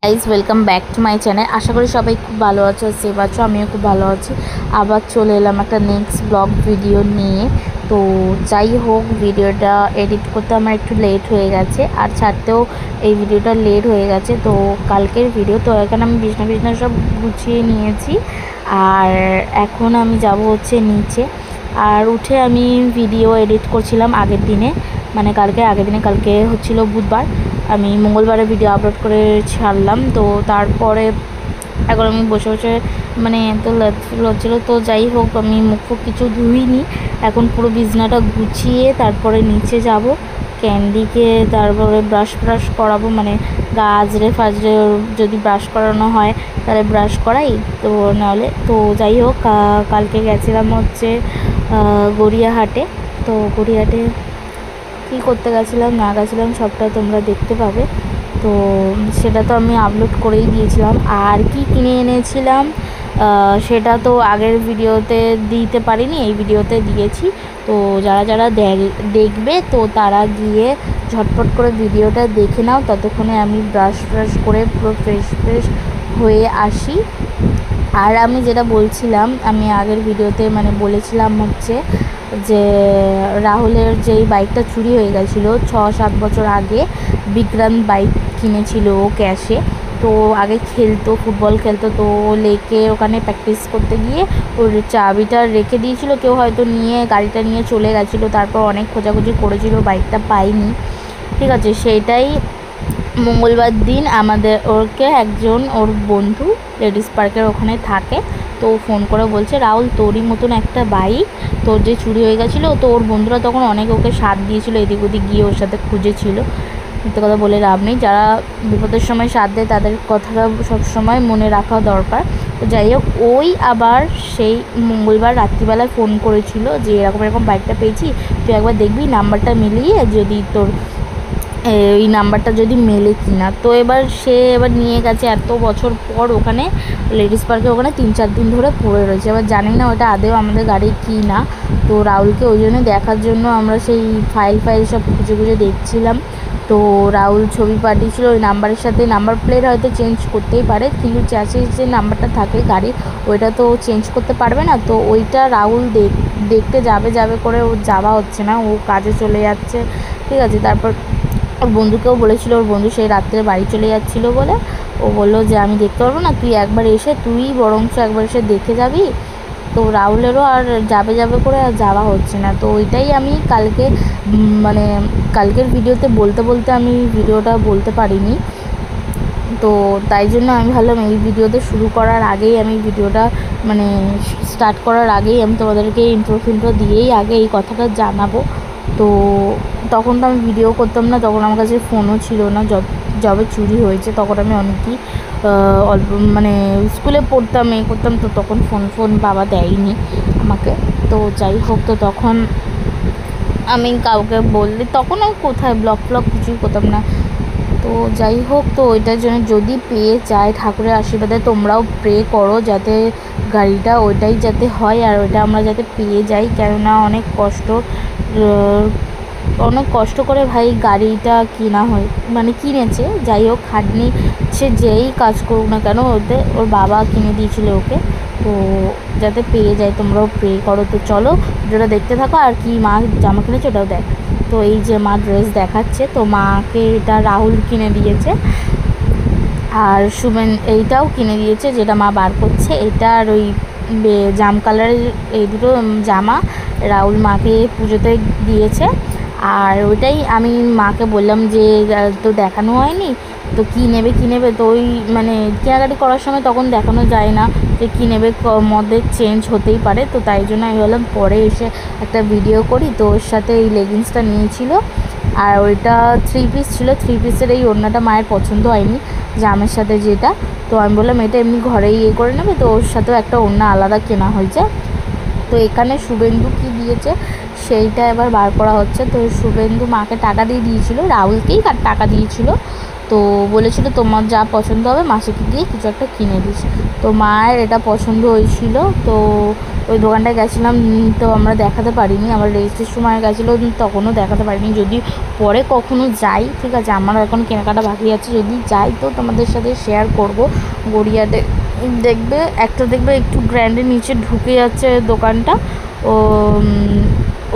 Guys welcome back to my channel. আশা করি সবাই খুব ভালো আছো, সেভ আছো। আমিও খুব ভালো আছি। আবার চলে এলাম একটা নেক্সট ব্লগ ভিডিও নিয়ে। তো যাই হোক, ভিডিওটা এডিট করতে আমার একটু লেট হয়ে গেছে, আর ছাড়তেও এই ভিডিওটা লেট হয়ে গেছে। তো কালকের ভিডিও, তো এখানে আমি বিছনা সব গুছিয়ে নিয়েছি, আর এখন আমি যাব হচ্ছে নিচে। আর উঠে আমি ভিডিও এডিট করছিলাম আগের দিনে, মানে আগের দিনে কালকে হচ্ছিল বুধবার, আমি মঙ্গলবারে ভিডিও আপলোড করে ছাড়লাম। তো তারপরে এখন আমি বসে বসে মানে এত লজ্জিল। তো যাই হোক, আমি মুখ কিছু ধুইনি, এখন পুরো বিছনাটা গুছিয়ে তারপরে নিচে যাব ক্যান্ডিকে, তারপরে ব্রাশ করাবো, মানে গা আজরে ফাজরে যদি ব্রাশ করানো হয় তাহলে ব্রাশ করাই, তো নাহলে। তো যাই হোক, কালকে গেছিলাম হচ্ছে গড়িয়াহাটে। তো গড়িয়াহাটে কী করতে গেছিলাম না গেছিলাম সবটা তোমরা দেখতে পাবে। তো সেটা তো আমি আপলোড করেই দিয়েছিলাম। আর কি কিনে এনেছিলাম সেটা তো আগের ভিডিওতে দিতে পারিনি, এই ভিডিওতে দিয়েছি। তো যারা দেখবে তো তারা গিয়ে ঝটপট করে ভিডিওটা দেখে নাও, ততক্ষণে আমি ব্রাশ করে পুরো ফ্রেশ হয়ে আসি। আর আমি যেটা বলছিলাম, আমি আগের ভিডিওতে মানে বলেছিলাম হচ্ছে যে রাহুলের যেই বাইকটা চুরি হয়ে গেছিলো 6-7 বছর আগে, বিক্রান্ত বাইক কিনেছিল ও ক্যাশে। তো আগে ফুটবল খেলতো, তো লেকে ওখানে প্র্যাকটিস করতে গিয়ে ওর চাবিটা রেখে দিয়েছিল, কেউ হয়তো গাড়িটা নিয়ে চলে গেছিলো। তারপর অনেক খোঁজাখুঁজি করেছিল, বাইকটা পাইনি, ঠিক আছে। সেইটাই মঙ্গলবার দিন ওকে একজন ওর বন্ধু লেডিস পার্কের ওখানে থাকে, তো ফোন করে বলছে, রাহুল তোরই মতন একটা বাইক তোর যে চুরি হয়ে গেছিলো। তো ওর বন্ধুরা তখন অনেক ওকে সাথ দিয়েছিল, এদিক ওদিক গিয়ে ওর সাথে খুঁজেছিল। মিথ্যে কথা বলে লাভ নেই, যারা বিপদের সময় সাথ দেয় তাদের কথাটা সবসময় মনে রাখা দরকার। তো যাই হোক, ওই আবার সেই মঙ্গলবার রাত্রিবেলায় ফোন করেছিল যে এরকম বাইকটা পেয়েছি, তুই একবার দেখবি নাম্বারটা মিলিয়ে যদি তোর এই নাম্বারটা যদি মেলে কি না। তো সে নিয়ে গেছে এত বছর পর ওখানে লেডিস পার্কে, ওখানে 3-4 দিন ধরে পড়ে রয়েছে। এবার জানি না ওটা আদেও আমাদের গাড়ি কি না। তো রাহুলকে ওই জন্য দেখার জন্য আমরা সেই ফাইল সব খুঁজে দেখছিলাম। তো রাহুল ছবি পাঠিয়েছিল ওই নাম্বারের সাথে, নাম্বার প্লেট হয়তো চেঞ্জ করতেই পারে, কিন্তু চ্যাসিস যে নাম্বারটা থাকে গাড়ি, ওইটা তো চেঞ্জ করতে পারবে না। তো ওইটা রাহুল দেখতে যাবে করে ও যাওয়া হচ্ছে না, ও কাজে চলে যাচ্ছে, ঠিক আছে। তারপর ওর বন্ধুকেও বলেছিল, ওর বন্ধু সেই রাত্রে বাড়ি চলে যাচ্ছিলো বলে ও বললো যে আমি দেখতে পারবো না, তুই বরঞ্চ একবার এসে দেখে যাবি। তো রাহুলেরও আর যাবে করে আর যাওয়া হচ্ছে না। তো ওইটাই আমি মানে কালকের ভিডিওতে বলতে আমি ভিডিওটা বলতে পারিনি। তো তাই জন্য আমি ভাবলাম এই ভিডিওতে শুরু করার আগেই আমি ভিডিওটা মানে স্টার্ট করার আগেই আমি তোমাদেরকে ইন্ট্রো দিয়েই আগে এই কথাটা জানাবো। তো তখন তো আমি ভিডিও করতাম না, তখন আমার কাছে ফোনও ছিল না। যবে চুরি হয়েছে তখন আমি অনেকই অল্প মানে স্কুলে পড়তাম করতাম, তো তখন ফোন বাবা দেয়নি আমাকে। তো যাই হোক, তো তখন আমি কাউকে বললে তখন আমি কোথায় ব্লগ কিছুই করতাম না। তো যাই হোক, তো ওইটার জন্য যদি পেয়ে যায় ঠাকুরের আশীর্বাদে, তোমরাও প্রে করো যাতে গাড়িটা ওইটাই যাতে হয়, আর ওইটা আমরা যাতে পেয়ে যাই। কেননা অনেক কষ্ট করে ভাই গাড়িটা কেনা হয়, মানে কিনেছে। যাই হোক, খাটনি সে যেই কাজ করুক না কেন, ওর বাবা কিনে দিয়েছিল ওকে। তো যাতে পেয়ে যায়, তোমরাও প্রে করো। তো চলো যেটা দেখতে থাকো। আর কি মা জামা কিনেছে ওটাও দেখ। তো এই যে মা ড্রেস দেখাচ্ছে, তো মাকে এটা রাহুল কিনে দিয়েছে। আর এইটাও কিনে দিয়েছে, যেটা মা বার করছে, এটা আর ওই জাম কালারের এই দুটো জামা রাহুল মাকে পুজোতে দিয়েছে। আর ওইটাই আমি মাকে বললাম যে তো দেখানো হয়নি, তো কী নেবে। তো ওই মানে কেনাকাটি করার সময় তখন দেখানো যায় না যে কী নেবে, মধ্যে চেঞ্জ হতেই পারে। তো তাই জন্য আমি বললাম পরে এসে একটা ভিডিও করি। তো ওর সাথে এই লেগিংসটা নিয়েছিল, আর ওইটা 3 পিস ছিল। 3 পিসের এই ওড়নাটা মায়ের পছন্দ হয়নি জামের সাথে যেটা, তো আমি বললাম এটা এমনি ঘরেই করে নেবে, তো ওর সাথেও একটা ওড়না আলাদা কেনা হয়েছে। তো এখানে শুভেন্দু কি দিয়েছে সেইটা এবার বার করা হচ্ছে। তো শুভেন্দু মাকে টাকা দিয়ে দিয়েছিল, রাহুলকেই টাকা দিয়েছিল। তো বলেছিল তোমার যা পছন্দ হবে মাসিকে দিয়ে কিছু একটা কিনে দিস। তো মায়ের এটা পছন্দ হয়েছিল, তো ওই দোকানটায় গেছিলাম। তো আমরা দেখাতে পারিনি, আমার রেজিস্ট্রির সময় গেছিলো তখনও দেখাতে পারিনি। যদি পরে কখনো যাই, ঠিক আছে, আমার এখন কেনাকাটা বাকি আছে, যদি যাই তো তোমাদের সাথে শেয়ার করব। গড়িয়াতে দেখবে একটু গ্র্যান্ডের নিচে ঢুকে যাচ্ছে দোকানটা, ও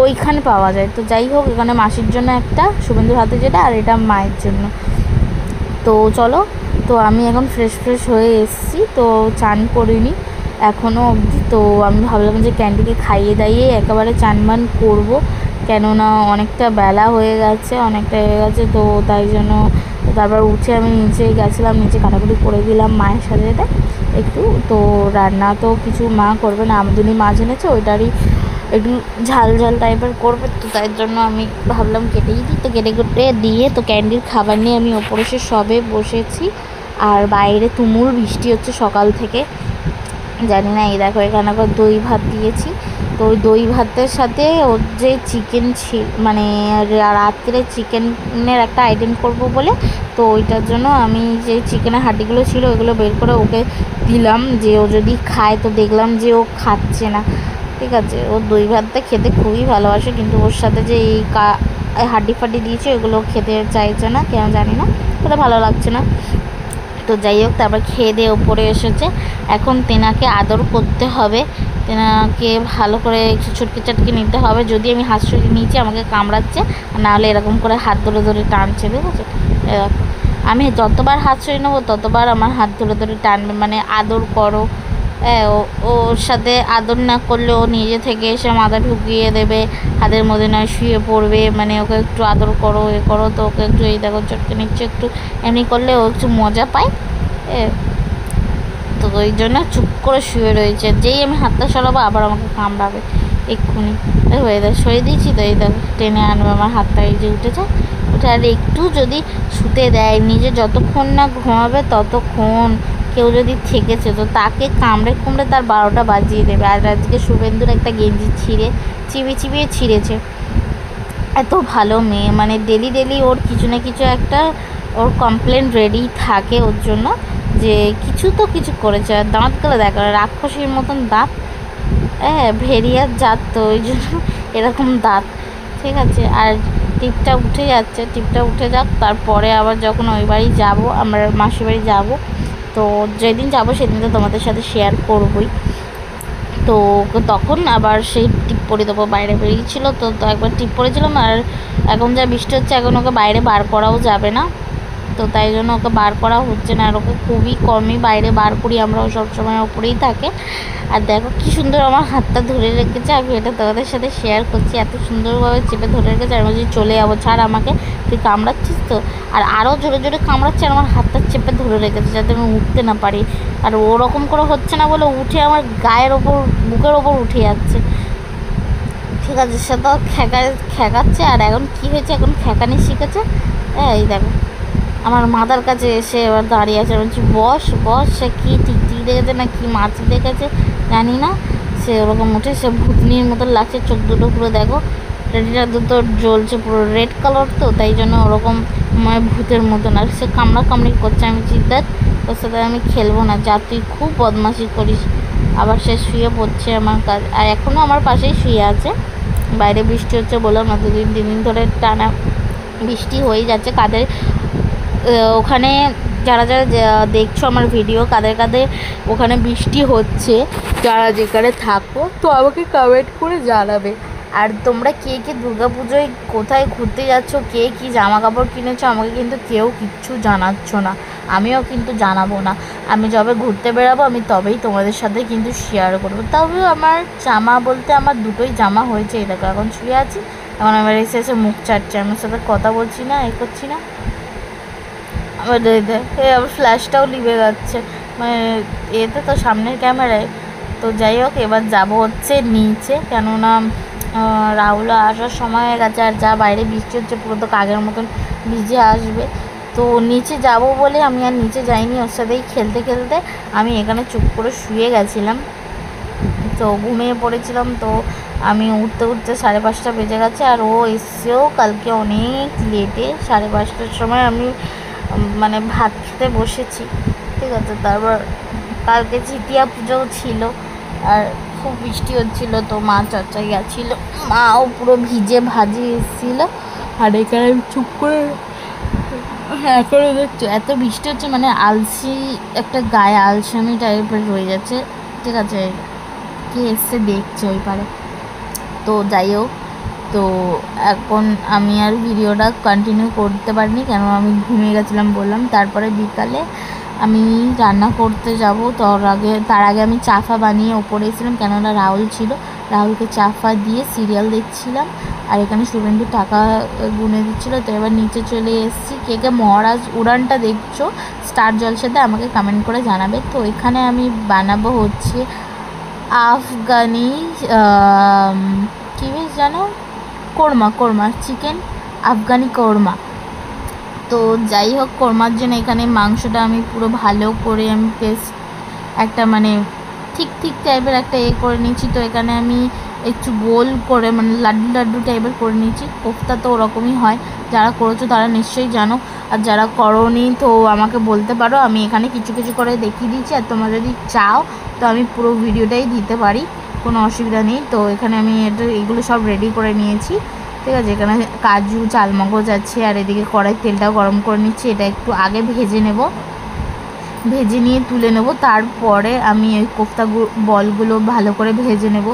ওইখানে পাওয়া যায়। তো যাই হোক, এখানে মাসির জন্য একটা, শুভেন্দুর হাতে যেটা, আর এটা মায়ের জন্য। তো চলো, তো আমি এখন ফ্রেশ হয়ে এসেছি, তো চান করিনি এখনও অবধি। তো আমি ভাবলাম যে ক্যান্ডিকে খাইয়ে দাইয়ে একেবারে চান করবো, কেননা অনেকটা বেলা হয়ে গেছে, তো তাই জন্য। তারপর উঠে আমি নিচে গেছিলাম, নিচে কাটাকুটি করে দিলাম মায়ের সাথে একটু। তো রান্না তো কিছু মা করবে না, আমদুনি মাছ এনেছে, ওইটারই একটু ঝাল টাইপের করবে। তো তাই জন্য আমি ভাবলাম কেটেই দিই। তো কেটে দিয়ে তো ক্যান্ডির খাবার নিয়ে আমি ওপরে এসে সবে বসেছি। আর বাইরে তুমুল বৃষ্টি হচ্ছে সকাল থেকে, জানি না। এই দেখো, এখানে আবার দই ভাত দিয়েছি। তো ওই দই ভাতের সাথে ওর যে চিকেন মানে রাত্রে চিকেনের একটা আইটেম করব বলে, তো ওইটার জন্য আমি যে চিকেনের হাড্ডিগুলো ছিল ওইগুলো বের করে ওকে দিলাম, যে ও যদি খায়। তো দেখলাম যে ও খাচ্ছে না, ঠিক আছে। ও দই ভাতটা খেতে খুবই ভালোবাসে, কিন্তু ওর সাথে যে এই হাড্ডি ফাড্ডি দিয়েছে ওগুলো খেতে চাইছে না, কেন জানি না, ওটা ভালো লাগছে না। তো যাই হোক, তারপর খেয়ে দিয়ে ওপরে এসেছে। এখন তেনাকে আদর করতে হবে, তেনাকে ভালো করে একটু চটকে নিতে হবে। যদি আমি হাত সরিয়ে নিয়েছি আমাকে কামড়াচ্ছে, নাহলে এরকম করে হাত ধরে টানছে, ঠিক আছে। আমি যতবার হাত সরিয়ে নেবো ততবার আমার হাত ধরে টানবে, মানে আদর করো। হ্যাঁ, ওর সাথে আদর না করলে ও নিজে থেকে এসে মাথা ঢুকিয়ে দেবে, হাতের মধ্যে নয় শুয়ে পড়বে। মানে ওকে একটু আদর করো, করো। তো ওকে একটু এই দেখো চটকে নিচ্ছে, একটু এমনি করলে ও একটু মজা পায়। তো ওই জন্য চুপ করে শুয়ে রয়েছে, যেই আমি হাতটা সরাবো আবার আমাকে কামড়াবে এক্ষুনি। হয়ে দেখ সরিয়ে দিয়েছি, তো এই দেখ টেনে আনবে আমার হাতটা, এই যে উঠে আর একটু যদি শুতে দেয়, নিজে যতক্ষণ না ঘুমাবে ততক্ষণ কেউ যদি থেকেছে তো তাকে কামড়ে তার 12টা বাজিয়ে দেবে। আর আজকে শুভেন্দুর একটা গেঞ্জি চিবিয়ে ছিঁড়েছে। এত ভালো মেয়ে, মানে ডেলি ওর কিছু না কিছু একটা ওর কমপ্লেন রেডি থাকে ওর জন্য, যে কিছু করেছে। আর দাঁতগুলো দেখ, রাক্ষসীর মতন দাঁত, হ্যাঁ, ভেরিয়ার জাত, তো ওই জন্য এরকম দাঁত, ঠিক আছে। আর টিপটা উঠে যাক, তারপরে আবার যখন ওই বাড়ি যাবো, আমরা মাসির বাড়ি যাবো, তো যেদিন যাবো সেদিন তো তোমাদের সাথে শেয়ার করবই। তো তখন আবার সেই টিপ পরে দেবো, বাইরে বেরিয়েছিলো তো একবার টিপ পরেছিলাম। আর এখন যা বৃষ্টি হচ্ছে, এখন ওকে বাইরে বার করাও যাবে না, তো তাই জন্য ওকে বার করা হচ্ছে না। আর ওকে খুবই কমই বাইরে বার করি, আমরাও সবসময় ওপরেই থাকে। আর দেখো কি সুন্দর আমার হাতটা ধরে রেখেছে, আমি এটা তোমাদের সাথে শেয়ার করছি, এত সুন্দরভাবে চেপে ধরে রেখেছে। আর বলছি চলে যাবো, ছাড় আমাকে, তুই কামড়াচ্ছিস তো। আর আরও জোরে কামড়াচ্ছে, আর আমার হাতটা চেপে ধরে রেখেছে যাতে আমি উঠতে না পারি। আর ওরকম করে হচ্ছে না বলে উঠে আমার গায়ের ওপর, বুকের ওপর উঠে যাচ্ছে, ঠিক আছে। সে তো খেকাচ্ছে। আর এখন কি হয়েছে, এখন খেকানি শিখেছে। এই দেখো আমার মাথার কাছে এসে এবার দাঁড়িয়ে আছে, বলছি বস। সে কী টিকটিকি দেখেছে না কি মাছ দেখেছে জানি না, সে ওরকম উঠে, সে ভূতনির মতন লাগছে, চোখ দুটো পুরো দেখো, রেডিটা দুটো জ্বলছে পুরো রেড কালার, তো তাই জন্য ওরকম মানে ভূতের মতন। আর সে কামড়ি করছে, আমি চিন্তার ওর সাথে আমি খেলবো না, যা তুই খুব বদমাশি করিস। আবার সে শুয়ে পড়ছে আমার কাজ, আর এখনও আমার পাশেই শুয়ে আছে। বাইরে বৃষ্টি হচ্ছে, বললাম না 2-3 দিন ধরে টানা বৃষ্টি হয়ে যাচ্ছে। ওখানে যারা দেখছো আমার ভিডিও, কাদের ওখানে বৃষ্টি হচ্ছে, যারা যেখানে থাকো, তো আমাকে কমেন্ট করে জানাবে। আর তোমরা কে দুর্গাপুজোয় কোথায় ঘুরতে যাচ্ছ, কে কী জামা কাপড় কিনেছো, আমাকে কিন্তু কেউ কিচ্ছু জানাচ্ছ না, আমিও কিন্তু জানাবো না। আমি যবে ঘুরতে বেরাবো আমি তবেই তোমাদের সাথে কিন্তু শেয়ার করবো। তবে আমার জামা বলতে আমার দুটোই জামা হয়েছে, এই দেখো এখন শুয়ে আছি, এখন আমার এসে মুখ চাটছে, আমার সাথে কথা বলছি না, করছি না। আবার আবার ফ্ল্যাশটাও লিভে যাচ্ছে, মানে এতে তো সামনের ক্যামেরায়। তো যাই হোক, এবার যাব হচ্ছে নিচে, কেননা রাহুলও আসার সময় হয়ে গেছে। আর যা বাইরে বৃষ্টি হচ্ছে, পুরো তো কাগের মতন ভিজে আসবে। তো নিচে যাব বলে আমি আর নিচে যাইনি, ওর সাথেই খেলতে আমি এখানে চুপ করে শুয়ে গেছিলাম, তো ঘুমিয়ে পড়েছিলাম। তো আমি উঠতে 5:30 বেজে গেছে। আর ও এসছেও কালকে অনেক লেটে, 5:30টার সময় আমি মানে ভাত খেতে বসেছি, ঠিক আছে। তারপর কালকে জিতিয়া পুজোও ছিল আর খুব বৃষ্টি হচ্ছিলো, তো মা চর্চায় গেছিলো, মাও পুরো ভিজে ভাজি এসেছিলো। আর এখানে আমি চুপ করে এখনও দেখছো এত বৃষ্টি হচ্ছে, মানে আলসি একটা গায়ে আলসামি টাইপের হয়ে যাচ্ছে, ঠিক আছে। কে এসছে দেখছে ওই পারে। তো যাই হোক, তো এখন আমি আর ভিডিওটা কন্টিনিউ করতে পারিনি, কেন আমি ঘুমিয়ে গেছিলাম বললাম। তারপরে বিকালে আমি রান্না করতে যাব, তার আগে আমি চাফা বানিয়ে ওপরে এসেছিলাম, কেননা রাহুল ছিল, রাহুলকে চাফা দিয়ে সিরিয়াল দেখছিলাম। আর এখানে শুভেন্দু টাকা গুনে দিচ্ছিলো। তো এবার নিচে চলে এসেছি। কে কে মহারাজ উড়ানটা দেখছো স্টার জলসাতে আমাকে কমেন্ট করে জানাবে। তো এখানে আমি বানাবো হচ্ছে আফগানি কী বেশ জানো, কোরমা চিকেন আফগানি কোরমা। তো যাই হোক, কোরমার জন্য এখানে মাংসটা আমি পুরো ভালো করে আমি পেস্ট একটা মানে ঠিক টাইপের একটা করে নিয়েছি। তো এখানে আমি একটু গোল করে মানে লাড্ডু টাইপের করে নিয়েছি। কোফতা তো ওরকমই হয়, যারা করেছো তারা নিশ্চয়ই জানো, আর যারা করোনি তো আমাকে বলতে পারো, আমি এখানে কিছু করে দেখিয়ে দিয়েছি। আর তোমরা যদি চাও তো আমি পুরো ভিডিওটাই দিতে পারি, কোনো অসুবিধা নেই। তো এখানে আমি এগুলো সব রেডি করে নিয়েছি, ঠিক আছে। এখানে কাজু চালমগজ আছে, আর এদিকে কড়াই তেলটাও গরম করে নিচ্ছি। এটা একটু আগে ভেজে নিয়ে তুলে নেব। তারপরে আমি ওই কোফতা বলগুলো ভালো করে ভেজে নেব।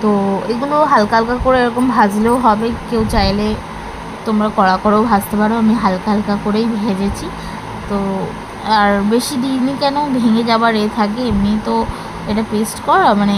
তো এগুলো হালকা করে এরকম ভাজলেও হবে, কেউ চাইলে তোমরা কড়া করেও ভাজতে পারো। আমি হালকা করেই ভেজেছি। তো আর বেশি দিইনি, কেন ভেঙে যাবার থাকে, এমনি তো এটা পেস্ট করা মানে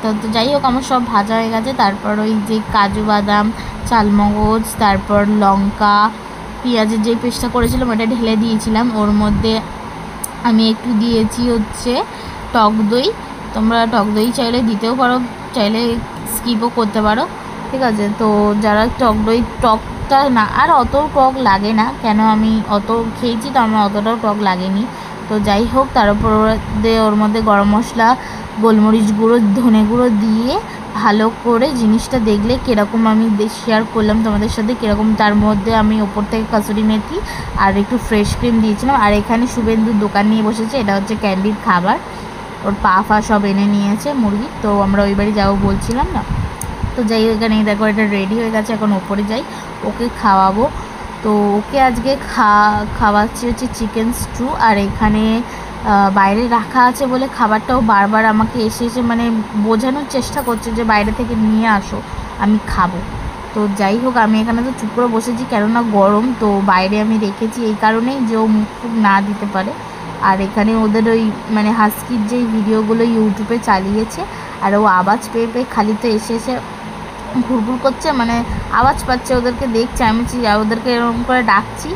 তো যাই হোক, আমার সব ভাজা হয়ে গেছে। তারপর ওই যে কাজু বাদাম চালমগজ, তারপর লঙ্কা পেঁয়াজের যে পেস্টটা করেছিলাম ওটা ঢেলে দিয়েছিলাম। ওর মধ্যে আমি একটু দিয়েছি হচ্ছে টক দই। তোমরা টক দই চাইলে দিতেও পারো, চাইলে স্কিপও করতে পারো, ঠিক আছে। তো যারা টকটা না, আর অত টক লাগে না, কেন আমি অত খেয়েছি তো আমার অতটাও টক লাগেনি। তো যাই হোক, তারপর ওর মধ্যে গরম মশলা, গোলমরিচ গুঁড়ো, ধনে গুঁড়ো দিয়ে ভালো করে জিনিসটা দেখলে কীরকম আমি শেয়ার করলাম তোমাদের সাথে কীরকম, তার মধ্যে আমি ওপর থেকে কাসুরি মেথি আর একটু ফ্রেশ ক্রিম দিয়েছিলাম। আর এখানে শুভেন্দুর দোকান নিয়ে বসেছে, এটা হচ্ছে ক্যান্ডির খাবার, ওর পা সব এনে নিয়েছে মুরগি। তো আমরা ওই বাড়ি যাবো বলছিলাম না। তো যাই হোক, এখানে দেখো এটা রেডি হয়ে গেছে, এখন ওপরে যাই ওকে খাওয়াবো। তো ওকে আজকে খাওয়াচ্ছি হচ্ছে চিকেন স্টু। আর এখানে বাইরে রাখা আছে বলে খাবারটাও বারবার আমাকে এসে মানে বোঝানোর চেষ্টা করছে যে বাইরে থেকে নিয়ে আসো, আমি খাবো। তো যাই হোক, আমি এখানে তো চুপ করে বসেছি, কেননা গরম, তো বাইরে আমি রেখেছি এই কারণেই যে ও মুখ না দিতে পারে। আর এখানে ওদের ওই মানে হাস্কির যেই ভিডিওগুলো ইউটিউবে চালিয়েছে, আর ও আওয়াজ পেয়ে খালি তো এসে ঘুরঘুর করছে, মানে আওয়াজ পাচ্ছে, ওদেরকে দেখছে, আমি ওদেরকে এরকম করে ডাকছি,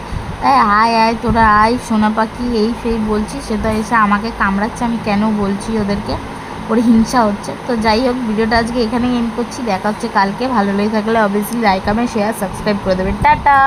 আয় তোরা আয় সোনা পাখি এই সেই বলছি, সেটা এসে আমাকে কামড়াচ্ছে। আমি কেন বলছি ওদেরকে, ওর হিংসা হচ্ছে। তো যাই হোক, ভিডিওটা আজকে এখানেই এন্ড করছি, দেখা হচ্ছে কালকে। ভালো লেগে থাকলে obviously like comment share subscribe করে দেবেন। টাটা।